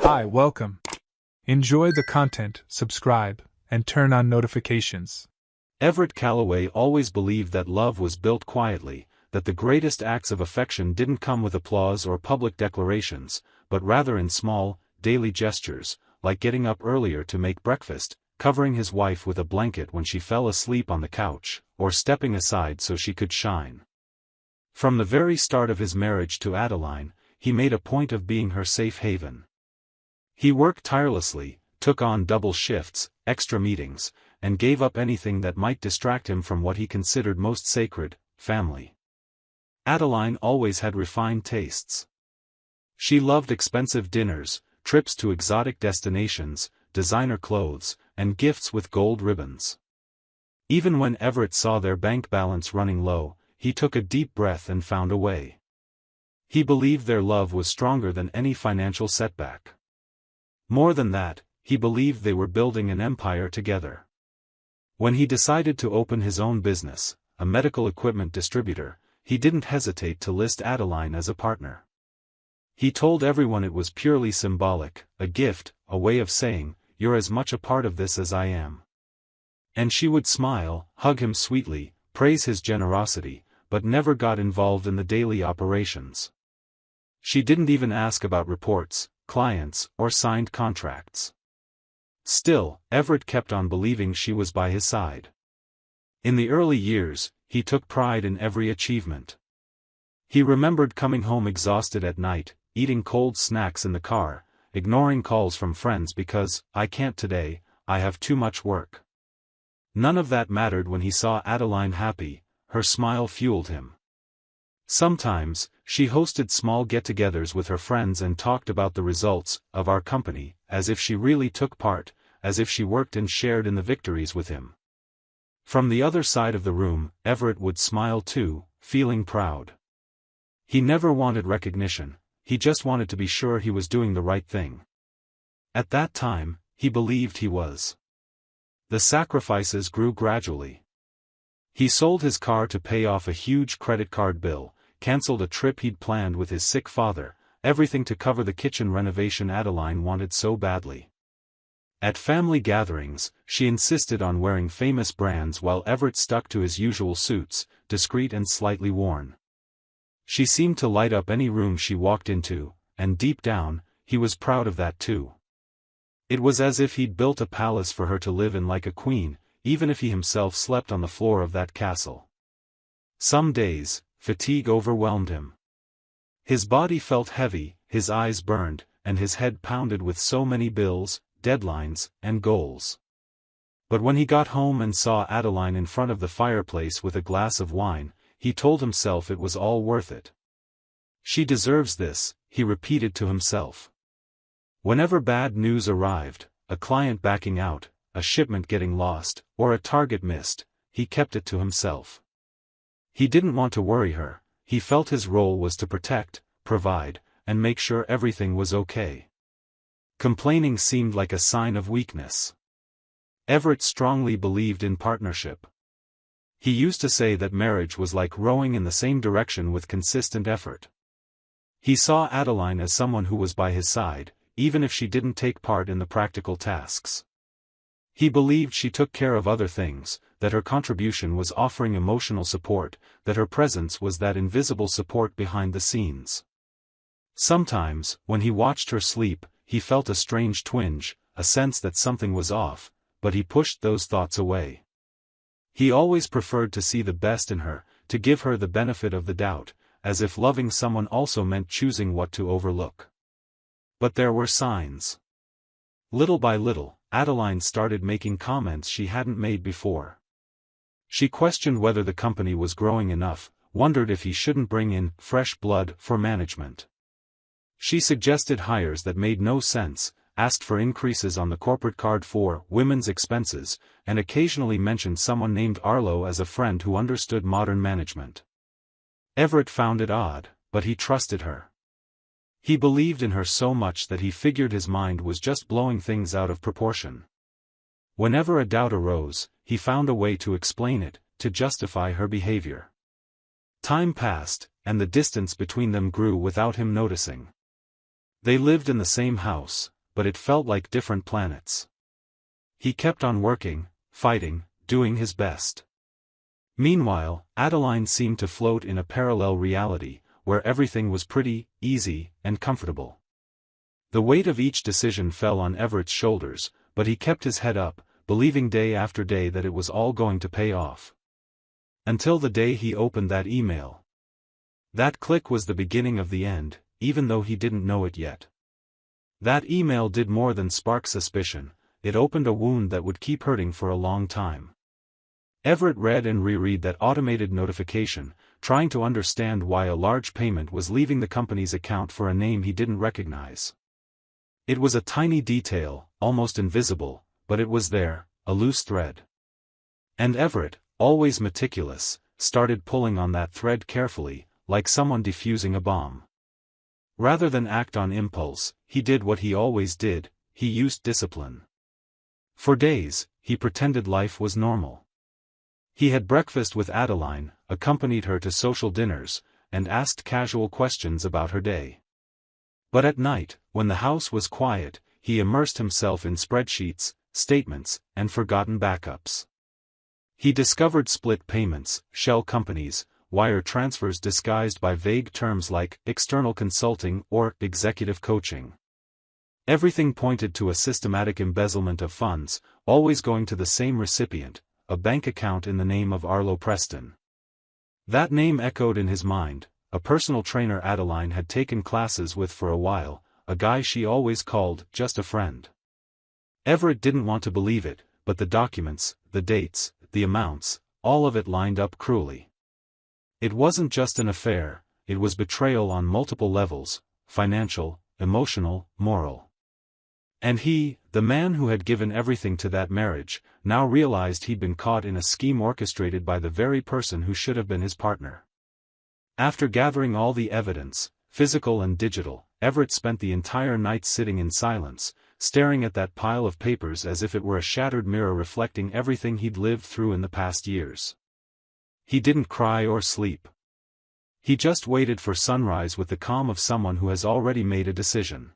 Hi, welcome. Enjoy the content, subscribe, and turn on notifications. Everett Calloway always believed that love was built quietly, that the greatest acts of affection didn't come with applause or public declarations, but rather in small, daily gestures, like getting up earlier to make breakfast, covering his wife with a blanket when she fell asleep on the couch, or stepping aside so she could shine. From the very start of his marriage to Adeline, he made a point of being her safe haven. He worked tirelessly, took on double shifts, extra meetings, and gave up anything that might distract him from what he considered most sacred, family. Adeline always had refined tastes. She loved expensive dinners, trips to exotic destinations, designer clothes, and gifts with gold ribbons. Even when Everett saw their bank balance running low, he took a deep breath and found a way. He believed their love was stronger than any financial setback. More than that, he believed they were building an empire together. When he decided to open his own business, a medical equipment distributor, he didn't hesitate to list Adeline as a partner. He told everyone it was purely symbolic, a gift, a way of saying, "You're as much a part of this as I am." And she would smile, hug him sweetly, praise his generosity, but never got involved in the daily operations. She didn't even ask about reports, clients, or signed contracts. Still, Everett kept on believing she was by his side. In the early years, he took pride in every achievement. He remembered coming home exhausted at night, eating cold snacks in the car, ignoring calls from friends because, "I can't today, I have too much work." None of that mattered when he saw Adeline happy. Her smile fueled him. Sometimes, she hosted small get-togethers with her friends and talked about the results of our company, as if she really took part, as if she worked and shared in the victories with him. From the other side of the room, Everett would smile too, feeling proud. He never wanted recognition, he just wanted to be sure he was doing the right thing. At that time, he believed he was. The sacrifices grew gradually. He sold his car to pay off a huge credit card bill, cancelled a trip he'd planned with his sick father, everything to cover the kitchen renovation Adeline wanted so badly. At family gatherings, she insisted on wearing famous brands while Everett stuck to his usual suits, discreet and slightly worn. She seemed to light up any room she walked into, and deep down, he was proud of that too. It was as if he'd built a palace for her to live in like a queen, even if he himself slept on the floor of that castle. Some days, fatigue overwhelmed him. His body felt heavy, his eyes burned, and his head pounded with so many bills, deadlines, and goals. But when he got home and saw Adeline in front of the fireplace with a glass of wine, he told himself it was all worth it. "She deserves this," he repeated to himself. Whenever bad news arrived, a client backing out, a shipment getting lost, or a target missed, he kept it to himself. He didn't want to worry her, he felt his role was to protect, provide, and make sure everything was okay. Complaining seemed like a sign of weakness. Everett strongly believed in partnership. He used to say that marriage was like rowing in the same direction with consistent effort. He saw Adeline as someone who was by his side, even if she didn't take part in the practical tasks. He believed she took care of other things, that her contribution was offering emotional support, that her presence was that invisible support behind the scenes. Sometimes, when he watched her sleep, he felt a strange twinge, a sense that something was off, but he pushed those thoughts away. He always preferred to see the best in her, to give her the benefit of the doubt, as if loving someone also meant choosing what to overlook. But there were signs. Little by little, Adeline started making comments she hadn't made before. She questioned whether the company was growing enough, wondered if he shouldn't bring in fresh blood for management. She suggested hires that made no sense, asked for increases on the corporate card for women's expenses, and occasionally mentioned someone named Arlo as a friend who understood modern management. Everett found it odd, but he trusted her. He believed in her so much that he figured his mind was just blowing things out of proportion. Whenever a doubt arose, he found a way to explain it, to justify her behavior. Time passed, and the distance between them grew without him noticing. They lived in the same house, but it felt like different planets. He kept on working, fighting, doing his best. Meanwhile, Adeline seemed to float in a parallel reality, where everything was pretty, easy, and comfortable. The weight of each decision fell on Everett's shoulders, but he kept his head up, believing day after day that it was all going to pay off. Until the day he opened that email. That click was the beginning of the end, even though he didn't know it yet. That email did more than spark suspicion, it opened a wound that would keep hurting for a long time. Everett read and reread that automated notification, trying to understand why a large payment was leaving the company's account for a name he didn't recognize. It was a tiny detail, almost invisible, but it was there, a loose thread. And Everett, always meticulous, started pulling on that thread carefully, like someone defusing a bomb. Rather than act on impulse, he did what he always did, he used discipline. For days, he pretended life was normal. He had breakfast with Adeline, accompanied her to social dinners, and asked casual questions about her day. But at night, when the house was quiet, he immersed himself in spreadsheets, statements, and forgotten backups. He discovered split payments, shell companies, wire transfers disguised by vague terms like external consulting or executive coaching. Everything pointed to a systematic embezzlement of funds, always going to the same recipient, a bank account in the name of Arlo Preston. That name echoed in his mind, a personal trainer Adeline had taken classes with for a while, a guy she always called just a friend. Everett didn't want to believe it, but the documents, the dates, the amounts, all of it lined up cruelly. It wasn't just an affair, it was betrayal on multiple levels, financial, emotional, moral. And he, the man who had given everything to that marriage, now realized he'd been caught in a scheme orchestrated by the very person who should have been his partner. After gathering all the evidence, physical and digital, Everett spent the entire night sitting in silence, staring at that pile of papers as if it were a shattered mirror reflecting everything he'd lived through in the past years. He didn't cry or sleep. He just waited for sunrise with the calm of someone who has already made a decision.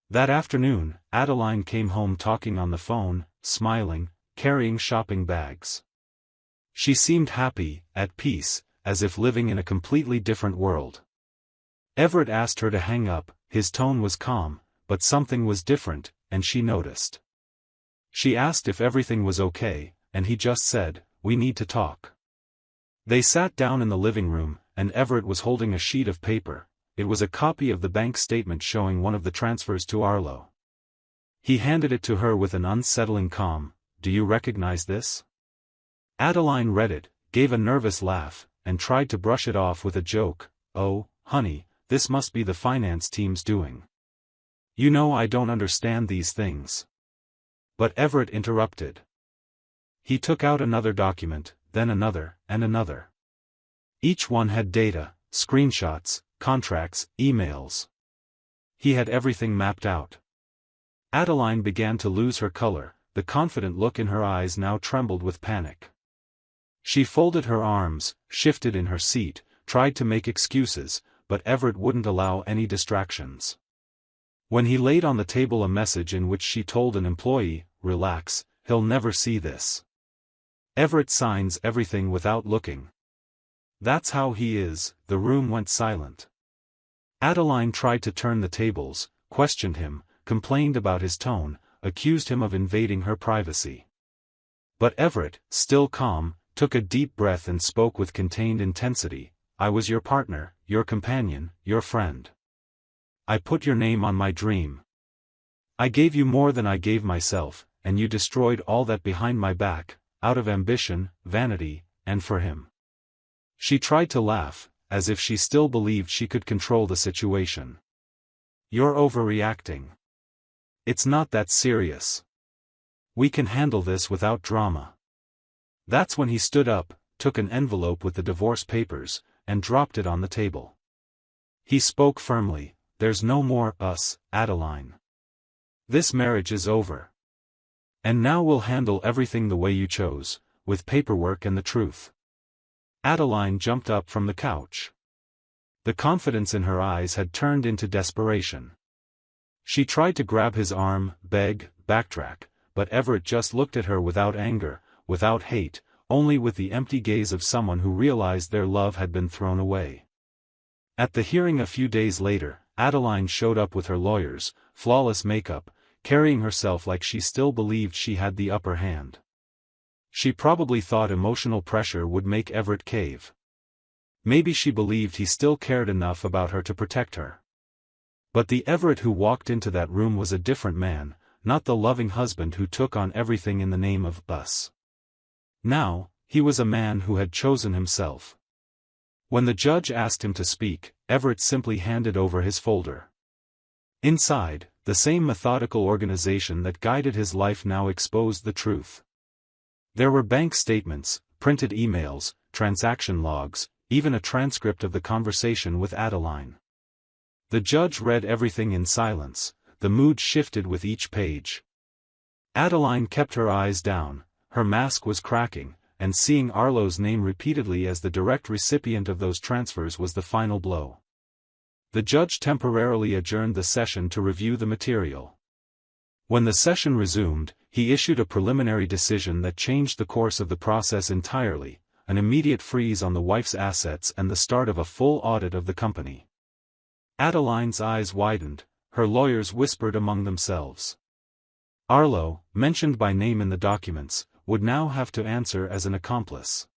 That afternoon, Adeline came home talking on the phone, smiling, carrying shopping bags. She seemed happy, at peace, as if living in a completely different world. Everett asked her to hang up, his tone was calm, but something was different, and she noticed. She asked if everything was okay, and he just said, "We need to talk." They sat down in the living room, and Everett was holding a sheet of paper. It was a copy of the bank statement showing one of the transfers to Arlo. He handed it to her with an unsettling calm. "Do you recognize this?" Adeline read it, gave a nervous laugh, and tried to brush it off with a joke. "Oh, honey, this must be the finance team's doing. You know I don't understand these things." But Everett interrupted. He took out another document, then another, and another. Each one had data, screenshots, contracts, emails. He had everything mapped out. Adeline began to lose her color, the confident look in her eyes now trembled with panic. She folded her arms, shifted in her seat, tried to make excuses, but Everett wouldn't allow any distractions. When he laid on the table a message in which she told an employee, "Relax, he'll never see this. Everett signs everything without looking. That's how he is," the room went silent. Adeline tried to turn the tables, questioned him, complained about his tone, accused him of invading her privacy. But Everett, still calm, took a deep breath and spoke with contained intensity. "I was your partner, your companion, your friend. I put your name on my dream. I gave you more than I gave myself, and you destroyed all that behind my back, out of ambition, vanity, and for him." She tried to laugh, as if she still believed she could control the situation. "You're overreacting. It's not that serious. We can handle this without drama." That's when he stood up, took an envelope with the divorce papers, and dropped it on the table. He spoke firmly, "There's no more us, Adeline. This marriage is over. And now we'll handle everything the way you chose, with paperwork and the truth." Adeline jumped up from the couch. The confidence in her eyes had turned into desperation. She tried to grab his arm, beg, backtrack, but Everett just looked at her without anger, without hate, only with the empty gaze of someone who realized their love had been thrown away. At the hearing a few days later, Adeline showed up with her lawyers, flawless makeup, carrying herself like she still believed she had the upper hand. She probably thought emotional pressure would make Everett cave. Maybe she believed he still cared enough about her to protect her. But the Everett who walked into that room was a different man, not the loving husband who took on everything in the name of us. Now, he was a man who had chosen himself. When the judge asked him to speak, Everett simply handed over his folder. Inside, the same methodical organization that guided his life now exposed the truth. There were bank statements, printed emails, transaction logs, even a transcript of the conversation with Adeline. The judge read everything in silence, the mood shifted with each page. Adeline kept her eyes down, her mask was cracking, and seeing Arlo's name repeatedly as the direct recipient of those transfers was the final blow. The judge temporarily adjourned the session to review the material. When the session resumed, he issued a preliminary decision that changed the course of the process entirely, an immediate freeze on the wife's assets and the start of a full audit of the company. Adeline's eyes widened, her lawyers whispered among themselves. Arlo, mentioned by name in the documents, would now have to answer as an accomplice.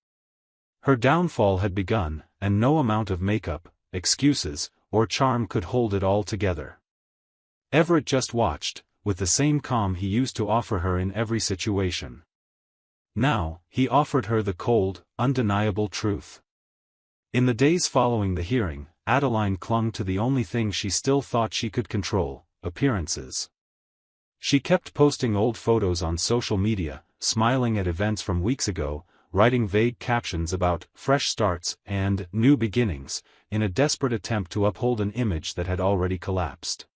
Her downfall had begun, and no amount of makeup, excuses, or charm could hold it all together. Everett just watched, with the same calm he used to offer her in every situation. Now, he offered her the cold, undeniable truth. In the days following the hearing, Adeline clung to the only thing she still thought she could control: appearances. She kept posting old photos on social media, smiling at events from weeks ago, writing vague captions about fresh starts and new beginnings, in a desperate attempt to uphold an image that had already collapsed.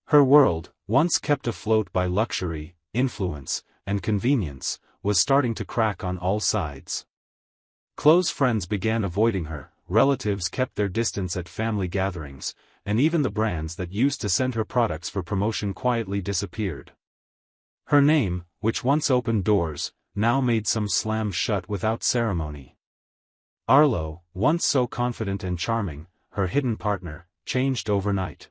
Her world, once kept afloat by luxury, influence, and convenience, was starting to crack on all sides. Close friends began avoiding her, relatives kept their distance at family gatherings, and even the brands that used to send her products for promotion quietly disappeared. Her name, which once opened doors, now made some slam shut without ceremony. Arlo, once so confident and charming, her hidden partner, changed overnight.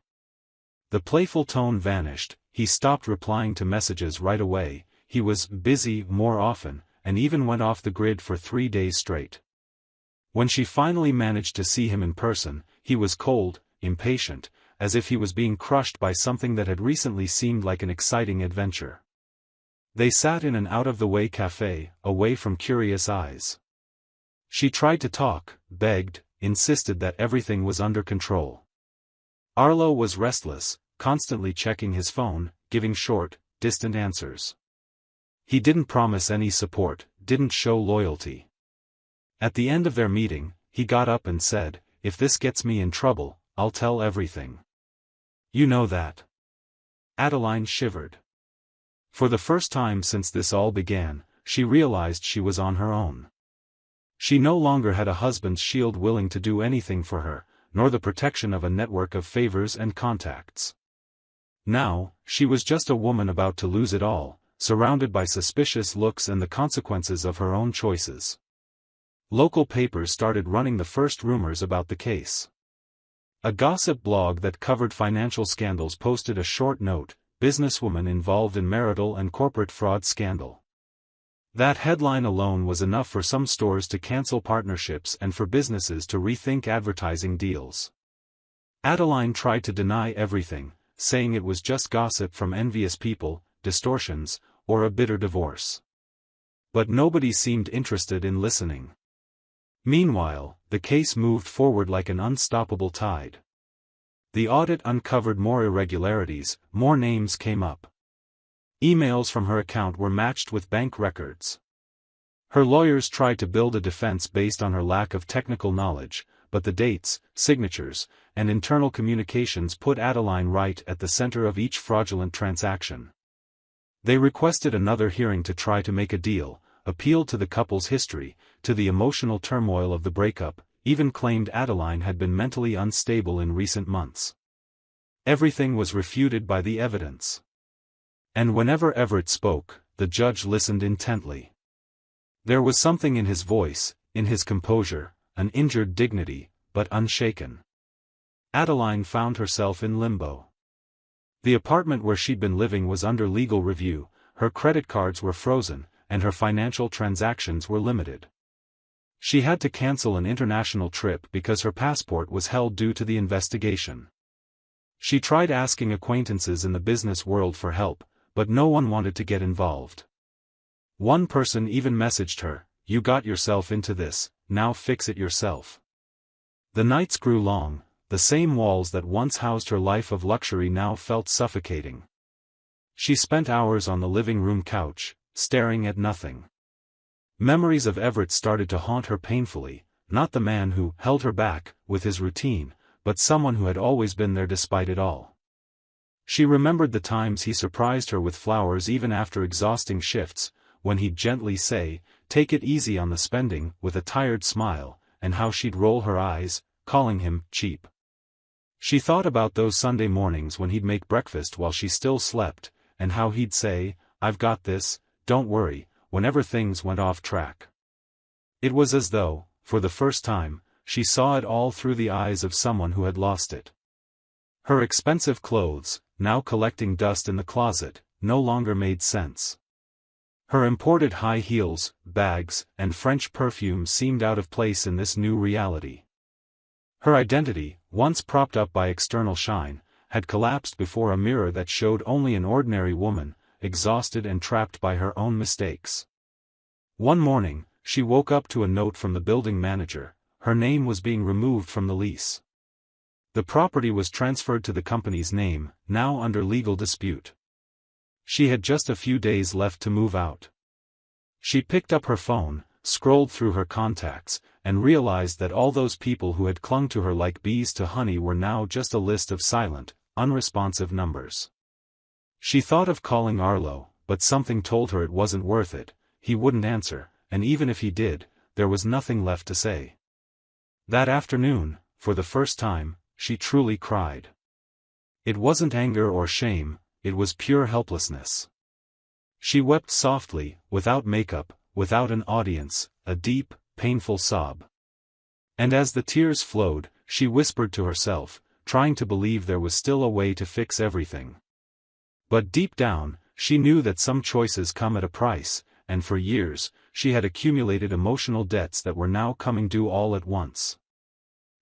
The playful tone vanished, he stopped replying to messages right away, he was busy more often, and even went off the grid for 3 days straight. When she finally managed to see him in person, he was cold, impatient, as if he was being crushed by something that had recently seemed like an exciting adventure. They sat in an out-of-the-way cafe, away from curious eyes. She tried to talk, begged, insisted that everything was under control. Arlo was restless, constantly checking his phone, giving short, distant answers. He didn't promise any support, didn't show loyalty. At the end of their meeting, he got up and said, "If this gets me in trouble, I'll tell everything." "You know that." Adeline shivered. For the first time since this all began, she realized she was on her own. She no longer had a husband's shield willing to do anything for her, nor the protection of a network of favors and contacts. Now, she was just a woman about to lose it all, surrounded by suspicious looks and the consequences of her own choices. Local papers started running the first rumors about the case. A gossip blog that covered financial scandals posted a short note: "Businesswoman involved in marital and corporate fraud scandal." That headline alone was enough for some stores to cancel partnerships and for businesses to rethink advertising deals. Adeline tried to deny everything, saying it was just gossip from envious people, distortions, or a bitter divorce. But nobody seemed interested in listening. Meanwhile, the case moved forward like an unstoppable tide. The audit uncovered more irregularities, more names came up. Emails from her account were matched with bank records. Her lawyers tried to build a defense based on her lack of technical knowledge, but the dates, signatures, and internal communications put Adeline right at the center of each fraudulent transaction. They requested another hearing to try to make a deal, appealed to the couple's history, to the emotional turmoil of the breakup, even claimed Adeline had been mentally unstable in recent months. Everything was refuted by the evidence. And whenever Everett spoke, the judge listened intently. There was something in his voice, in his composure, an injured dignity, but unshaken. Adeline found herself in limbo. The apartment where she'd been living was under legal review, her credit cards were frozen, and her financial transactions were limited. She had to cancel an international trip because her passport was held due to the investigation. She tried asking acquaintances in the business world for help, but no one wanted to get involved. One person even messaged her, "You got yourself into this, now fix it yourself." The nights grew long, the same walls that once housed her life of luxury now felt suffocating. She spent hours on the living room couch, staring at nothing. Memories of Everett started to haunt her painfully, not the man who held her back with his routine, but someone who had always been there despite it all. She remembered the times he surprised her with flowers even after exhausting shifts, when he'd gently say, "Take it easy on the spending," with a tired smile, and how she'd roll her eyes, calling him cheap. She thought about those Sunday mornings when he'd make breakfast while she still slept, and how he'd say, "I've got this, don't worry," whenever things went off track. It was as though, for the first time, she saw it all through the eyes of someone who had lost it. Her expensive clothes, now collecting dust in the closet, no longer made sense. Her imported high heels, bags, and French perfume seemed out of place in this new reality. Her identity, once propped up by external shine, had collapsed before a mirror that showed only an ordinary woman, exhausted and trapped by her own mistakes. One morning, she woke up to a note from the building manager. Her name was being removed from the lease. The property was transferred to the company's name, now under legal dispute. She had just a few days left to move out. She picked up her phone, scrolled through her contacts, and realized that all those people who had clung to her like bees to honey were now just a list of silent, unresponsive numbers. She thought of calling Arlo, but something told her it wasn't worth it. He wouldn't answer, and even if he did, there was nothing left to say. That afternoon, for the first time, she truly cried. It wasn't anger or shame, it was pure helplessness. She wept softly, without makeup, without an audience, a deep, painful sob. And as the tears flowed, she whispered to herself, trying to believe there was still a way to fix everything. But deep down, she knew that some choices come at a price, and for years, she had accumulated emotional debts that were now coming due all at once.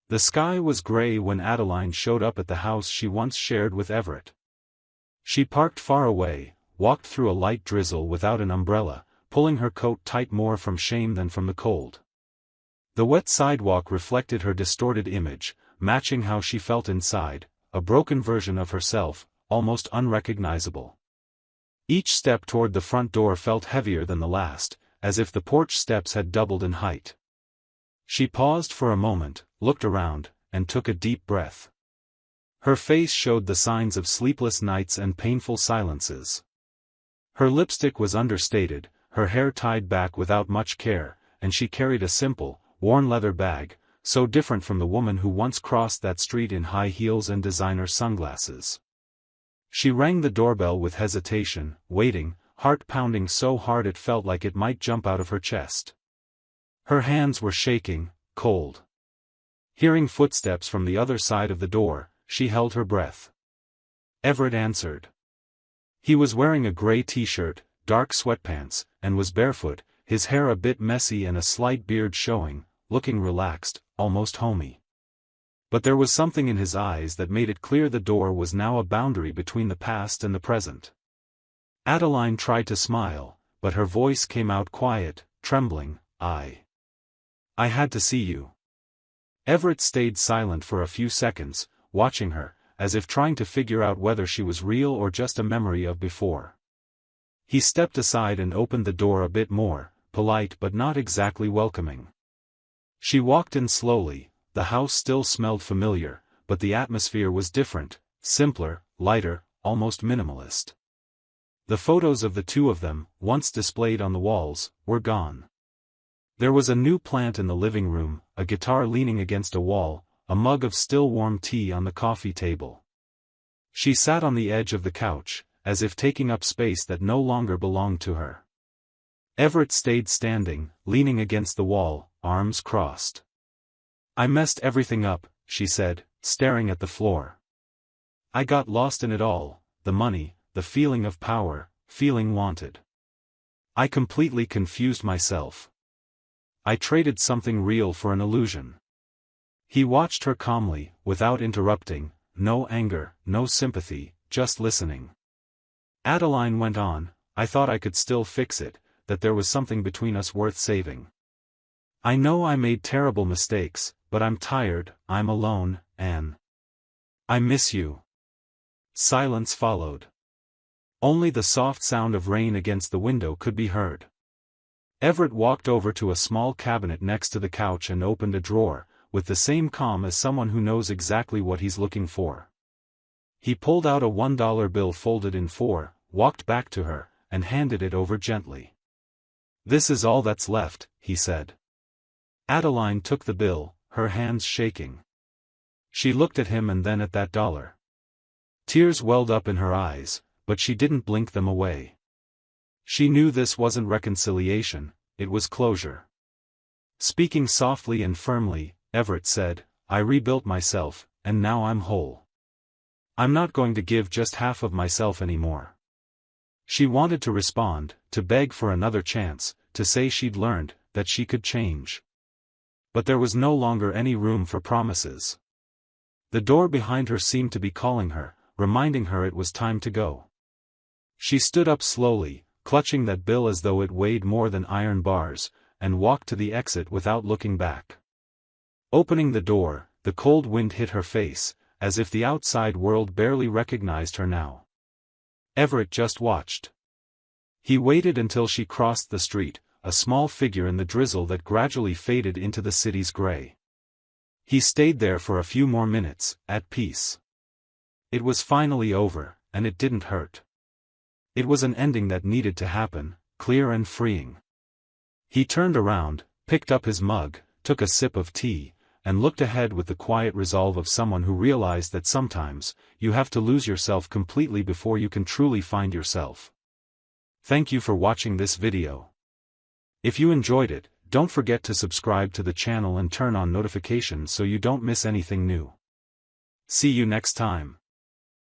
The sky was gray when Adeline showed up at the house she once shared with Everett. She parked far away, walked through a light drizzle without an umbrella, pulling her coat tight more from shame than from the cold. The wet sidewalk reflected her distorted image, matching how she felt inside, a broken version of herself, almost unrecognizable. Each step toward the front door felt heavier than the last, as if the porch steps had doubled in height. She paused for a moment, looked around, and took a deep breath. Her face showed the signs of sleepless nights and painful silences. Her lipstick was understated, her hair tied back without much care, and she carried a simple, worn leather bag, so different from the woman who once crossed that street in high heels and designer sunglasses. She rang the doorbell with hesitation, waiting, heart pounding so hard it felt like it might jump out of her chest. Her hands were shaking, cold. Hearing footsteps from the other side of the door, she held her breath. Everett answered. He was wearing a gray t-shirt, dark sweatpants, and was barefoot, his hair a bit messy and a slight beard showing, looking relaxed, almost homey. But there was something in his eyes that made it clear the door was now a boundary between the past and the present. Adeline tried to smile, but her voice came out quiet, trembling. I had to see you." Everett stayed silent for a few seconds, watching her, as if trying to figure out whether she was real or just a memory of before. He stepped aside and opened the door a bit more, polite but not exactly welcoming. She walked in slowly. The house still smelled familiar, but the atmosphere was different, simpler, lighter, almost minimalist. The photos of the two of them, once displayed on the walls, were gone. There was a new plant in the living room, a guitar leaning against a wall, a mug of still warm tea on the coffee table. She sat on the edge of the couch, as if taking up space that no longer belonged to her. Everett stayed standing, leaning against the wall, arms crossed. "I messed everything up," she said, staring at the floor. "I got lost in it all, the money, the feeling of power, feeling wanted. I completely confused myself. I traded something real for an illusion." He watched her calmly, without interrupting, no anger, no sympathy, just listening. Adeline went on, "I thought I could still fix it, that there was something between us worth saving. I know I made terrible mistakes, but I'm tired, I'm alone, Anne. I miss you." Silence followed. Only the soft sound of rain against the window could be heard. Everett walked over to a small cabinet next to the couch and opened a drawer, with the same calm as someone who knows exactly what he's looking for. He pulled out a $1 bill folded in four, walked back to her, and handed it over gently. "This is all that's left," he said. Adeline took the bill, her hands shaking. She looked at him and then at that dollar. Tears welled up in her eyes, but she didn't blink them away. She knew this wasn't reconciliation, it was closure. Speaking softly and firmly, Everett said, "I rebuilt myself, and now I'm whole. I'm not going to give just half of myself anymore." She wanted to respond, to beg for another chance, to say she'd learned, that she could change. But there was no longer any room for promises. The door behind her seemed to be calling her, reminding her it was time to go. She stood up slowly, clutching that bill as though it weighed more than iron bars, and walked to the exit without looking back. Opening the door, the cold wind hit her face, as if the outside world barely recognized her now. Everett just watched. He waited until she crossed the street, a small figure in the drizzle that gradually faded into the city's gray. He stayed there for a few more minutes, at peace. It was finally over, and it didn't hurt. It was an ending that needed to happen, clear and freeing. He turned around, picked up his mug, took a sip of tea, and looked ahead with the quiet resolve of someone who realized that sometimes, you have to lose yourself completely before you can truly find yourself. Thank you for watching this video. If you enjoyed it, don't forget to subscribe to the channel and turn on notifications so you don't miss anything new. See you next time.